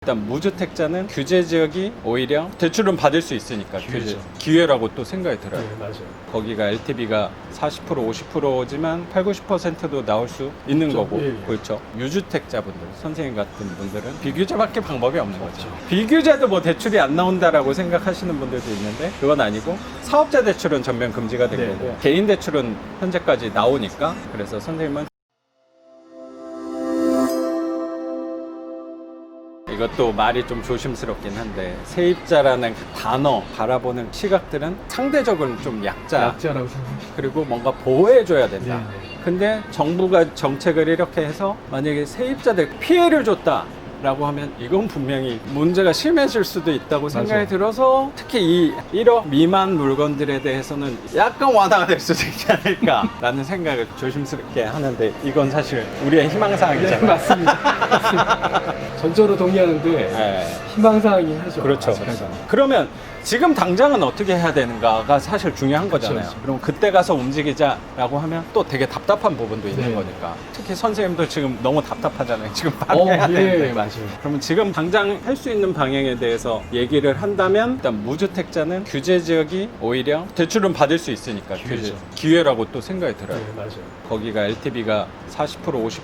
일단 무주택자는 규제 지역이 오히려 대출은 받을 수 있으니까 기회죠. 기회라고 또 생각이 들어요. 네, 맞아요. 거기가 LTV가 40% 50%지만 8, 90%도 나올 수 있는 그렇죠. 거고. 예, 예. 그렇죠. 유주택자분들, 선생님 같은 분들은 비규제밖에 방법이 없는 거죠. 비규제도 뭐 대출이 안 나온다라고 생각하시는 분들도 있는데 그건 아니고 사업자 대출은 전면 금지가 된 네, 거고 네. 개인 대출은 현재까지 나오니까 그래서 선생님은 이것도 말이 좀 조심스럽긴 한데 세입자라는 그 단어 바라보는 시각들은 상대적으로 좀 약자라고 생각합니다. 그리고 뭔가 보호해줘야 된다. 네, 근데 정부가 정책을 이렇게 해서 만약에 세입자들 피해를 줬다 라고 하면 이건 분명히 문제가 심해질 수도 있다고 생각이 맞아요. 들어서 특히 이 1억 미만 물건들에 대해서는 약간 완화가 될 수도 있지 않을까 라는 생각을 조심스럽게 하는데 이건 사실 우리의 네, 희망사항이잖아요. 맞습니다. 전적으로 동의하는데 네. 희망사항이긴 하죠. 그렇죠. 아직까지. 그러면 지금 당장은 어떻게 해야 되는가가 사실 중요한 거잖아요. 그렇죠. 그럼 그때 가서 움직이자라고 하면 또 되게 답답한 부분도 있는 네. 거니까. 특히 선생님도 지금 너무 답답하잖아요. 지금 방해해야 되는데. 예, 맞아요. 그러면 지금 당장 할 수 있는 방향에 대해서 얘기를 한다면 일단 무주택자는 규제 지역이 오히려 대출은 받을 수 있으니까 기회죠. 기회라고 또 생각이 들어요. 네, 맞아요. 거기가 LTV가 40%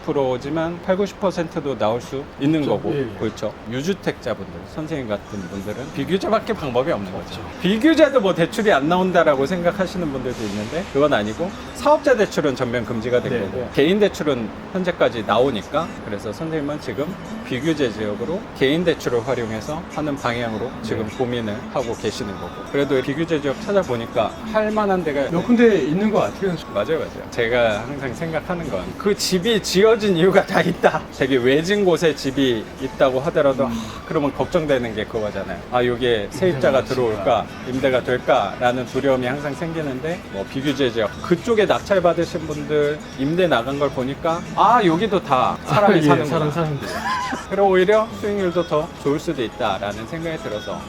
50%지만 8, 90%도 나올 수 있는 그렇죠. 거고. 예, 예. 그렇죠. 유주택자분들, 선생님 같은 분들은 비규제밖에 방법이 없는 거죠. 비규제도 뭐 대출이 안 나온다라고 생각하시는 분들도 있는데 그건 아니고 사업자 대출은 전면 금지가 된 네, 거고 네. 개인 대출은 현재까지 나오니까 그래서 선생님은 지금 비규제 지역으로 개인 대출을 활용해서 하는 방향으로 지금 고민을 하고 계시는 거고 그래도 비규제 지역 찾아보니까 할 만한 데가 몇 군데 있는 것 같아요. 맞아요. 제가 항상 생각하는 건 그 집이 지어진 이유가 다 있다. 되게 외진 곳에 집이 있다고 하더라도 그러면 걱정되는 게 그거잖아요. 아, 여기에 세입자가 들어올까, 임대가 될까라는 두려움이 항상 생기는데 뭐 비규제 지역 그쪽에 낙찰 받으신 분들 임대 나간 걸 보니까 아, 여기도 다 사람이 사는 사람 거야. 사는데. 그리고 오히려 수익률도 더 좋을 수도 있다라는 생각이 들어서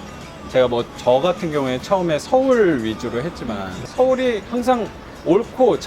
제가 뭐 저 같은 경우에 처음에 서울 위주로 했지만 서울이 항상 옳고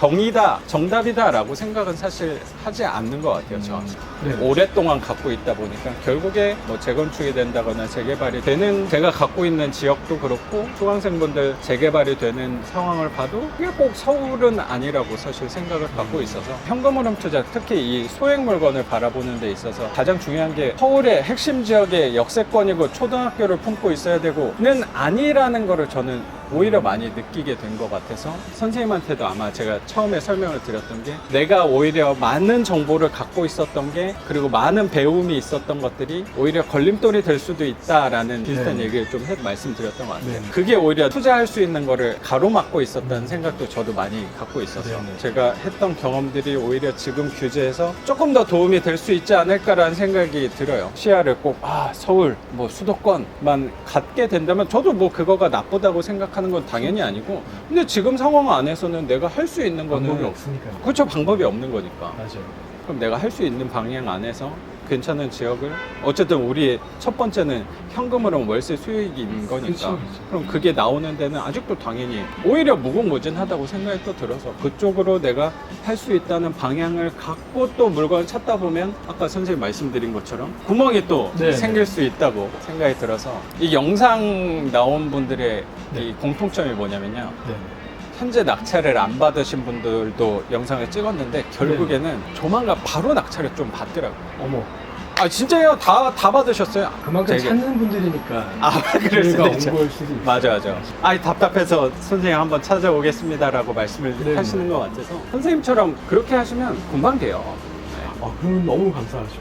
정답이다 라고 생각은 사실 하지 않는 것 같아요. 저는 네. 오랫동안 갖고 있다 보니까 결국에 뭐 재건축이 된다거나 재개발이 되는 제가 갖고 있는 지역도 그렇고 수강생분들 재개발이 되는 상황을 봐도 그게 꼭 서울은 아니라고 사실 생각을 갖고 있어서 현금흐름 투자 특히 이 소액 물건을 바라보는 데 있어서 가장 중요한 게 서울의 핵심 지역의 역세권이고 초등학교를 품고 있어야 되고는 아니라는 거를 저는 오히려 많이 느끼게 된 것 같아서 선생님한테도 아마 제가 처음에 설명을 드렸던 게 내가 오히려 많은 정보를 갖고 있었던 게 그리고 많은 배움이 있었던 것들이 오히려 걸림돌이 될 수도 있다라는 비슷한 네. 얘기를 좀 말씀드렸던 것 같아요. 네. 그게 오히려 투자할 수 있는 거를 가로막고 있었다는 생각도 저도 많이 갖고 있어서 네, 네. 제가 했던 경험들이 오히려 지금 규제에서 조금 더 도움이 될 수 있지 않을까라는 생각이 들어요. 시야를 꼭 서울 뭐 수도권만 갖게 된다면 저도 뭐 그거가 나쁘다고 생각하는 건 당연히 아니고 근데 지금 상황 안에서는 내가 할 수 있는 거는 방법이 없으니까요. 그렇죠. 방법이 없는 거니까. 맞아요. 그럼 내가 할 수 있는 방향 안에서 괜찮은 지역을 어쨌든 우리의 첫 번째는 현금으로 월세 수익인 거니까 그쵸. 그럼 그게 나오는 데는 아직도 당연히 오히려 무궁무진하다고 생각이 또 들어서 그쪽으로 내가 할 수 있다는 방향을 갖고 또 물건을 찾다 보면 아까 선생님 말씀드린 것처럼 구멍이 또 네, 생길 수 있다고 생각이 들어서 이 영상 나온 분들의 네. 이 공통점이 뭐냐면요 네. 현재 낙찰을 안 받으신 분들도 영상을 찍었는데 결국에는 조만간 바로 낙찰을 좀 받더라고요. 어머. 아 진짜요? 다 받으셨어요? 그만큼 되게. 찾는 분들이니까. 그럴 수도 온 있죠. 걸 수도 있어요. 맞아. 답답해서 선생님 한번 찾아오겠습니다라고 말씀을 네, 하시는 네. 것 같아서 선생님처럼 그렇게 하시면 금방 돼요. 네. 그러면 너무 감사하죠.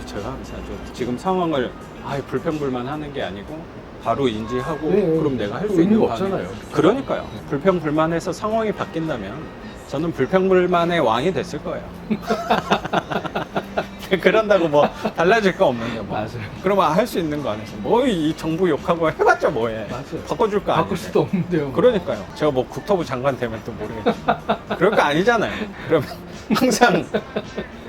제가 감사하죠. 지금 상황을 불평불만하는 게 아니고 바로 인지하고 네, 그럼 내가 할 수 의미가 있는 없잖아요. 방향. 그러니까요. 불평불만해서 상황이 바뀐다면 저는 불평불만의 왕이 됐을 거예요. 그런다고 뭐 달라질 거 없는데 뭐. 맞아요. 그러면 할 수 있는 거 안에서 뭐 이 정부 욕하고 해봤자 뭐해. 맞아요. 바꿔줄 거 바꿀 아니에요. 수도 없는데요. 그러니까요. 제가 뭐 국토부 장관 되면 또 모르겠죠. 그럴 거 아니잖아요. 그러면 항상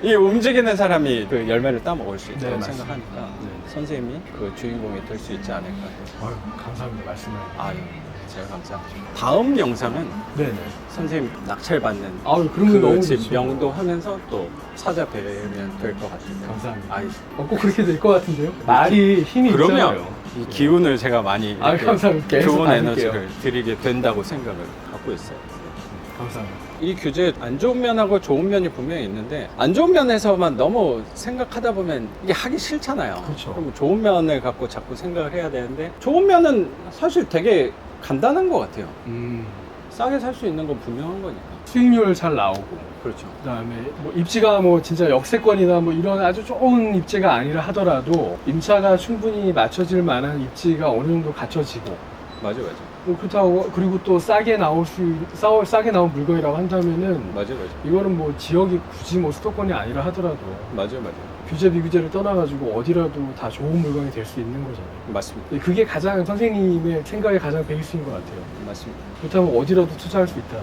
이 움직이는 사람이 그 열매를 따먹을 수 있다고 네, 맞습니다. 생각하니까 네. 선생님이 그 주인공이 될 수 있지 않을까. 감사합니다. 말씀을. 예. 제가 감사하죠. 다음 영상은 네네. 선생님 낙찰 받는 아유, 그런 거 너무 집 좋죠. 명도하면서 또 찾아뵈면 될 것 같은데. 감사합니다. 아이, 꼭 그렇게 될 것 같은데요? 말이 힘이 그러면 있잖아요. 이 기운을 제가 많이 아, 이렇게 감사합니다. 계속 좋은 받을게요. 에너지를 드리게 된다고 생각을 갖고 있어요. 감사합니다. 이 규제 안 좋은 면하고 좋은 면이 분명히 있는데 안 좋은 면에서만 너무 생각하다 보면 이게 하기 싫잖아요. 그렇죠. 그럼 좋은 면을 갖고 자꾸 생각을 해야 되는데 좋은 면은 사실 되게 간단한 것 같아요. 싸게 살 수 있는 건 분명한 거니까. 수익률 잘 나오고, 그렇죠. 그다음에 뭐 입지가 뭐 진짜 역세권이나 뭐 이런 아주 좋은 입지가 아니라 하더라도 임차가 충분히 맞춰질 만한 입지가 어느 정도 갖춰지고, 맞아. 뭐 그렇다고 그리고 또 싸게 싸게 나온 물건이라고 한다면은 맞아. 이거는 뭐 지역이 굳이 뭐 수도권이 아니라 하더라도 맞아. 규제 비규제를 떠나가지고 어디라도 다 좋은 물건이 될 수 있는 거잖아요. 맞습니다. 그게 가장 선생님의 생각이 가장 베이스인 것 같아요. 맞습니다. 그렇다면 어디라도 투자할 수 있다.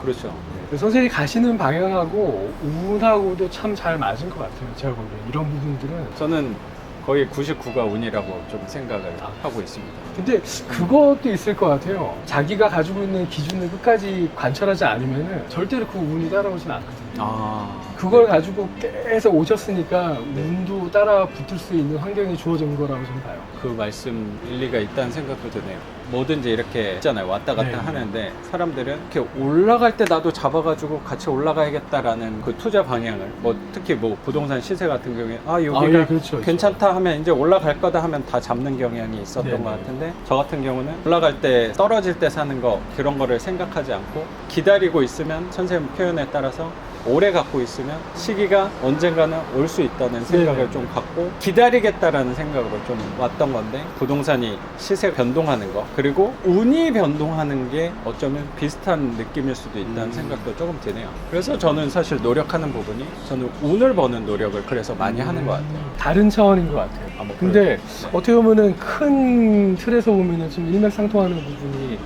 그렇죠. 그래서 선생님이 가시는 방향하고 운하고도 참 잘 맞은 것 같아요. 제가 보기엔 이런 부분들은. 저는 거의 99가 운이라고 좀 생각을 하고 있습니다. 근데 그것도 있을 것 같아요. 자기가 가지고 있는 기준을 끝까지 관철하지 않으면 절대로 그 운이 따라오진 않거든요. 그걸 가지고 계속 오셨으니까 네. 운도 따라 붙을 수 있는 환경이 주어진 거라고 저는 봐요. 그 말씀 일리가 있다는 생각도 드네요. 뭐든지 이렇게 있잖아요. 왔다 갔다 네. 하는데 사람들은 이렇게 올라갈 때 나도 잡아가지고 같이 올라가야겠다라는 그 투자 방향을 뭐 특히 뭐 부동산 시세 같은 경우에 여기가 예, 그렇죠. 괜찮다 하면 이제 올라갈 거다 하면 다 잡는 경향이 있었던 네네. 것 같은데 저 같은 경우는 올라갈 때 떨어질 때 사는 거 그런 거를 생각하지 않고 기다리고 있으면 선생님 표현에 따라서 오래 갖고 있으면 시기가 언젠가는 올 수 있다는 생각을 네네. 좀 갖고 기다리겠다라는 생각으로 좀 왔던 건데 부동산이 시세 변동하는 거 그리고 운이 변동하는 게 어쩌면 비슷한 느낌일 수도 있다는 생각도 조금 드네요. 그래서 저는 사실 노력하는 부분이 저는 운을 버는 노력을 그래서 많이 하는 것 같아요. 다른 차원인 것 같아요. 뭐 근데 네. 어떻게 보면은 큰 틀에서 보면은 좀 일맥상통하는 부분이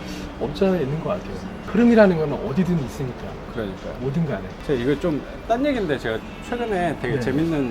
없지 않아 있는 것 같아요. 흐름이라는 건 어디든 있으니까. 그러니까요. 뭐든 간에. 제가 이거 좀 딴 얘기인데 제가 최근에 되게 네. 재밌는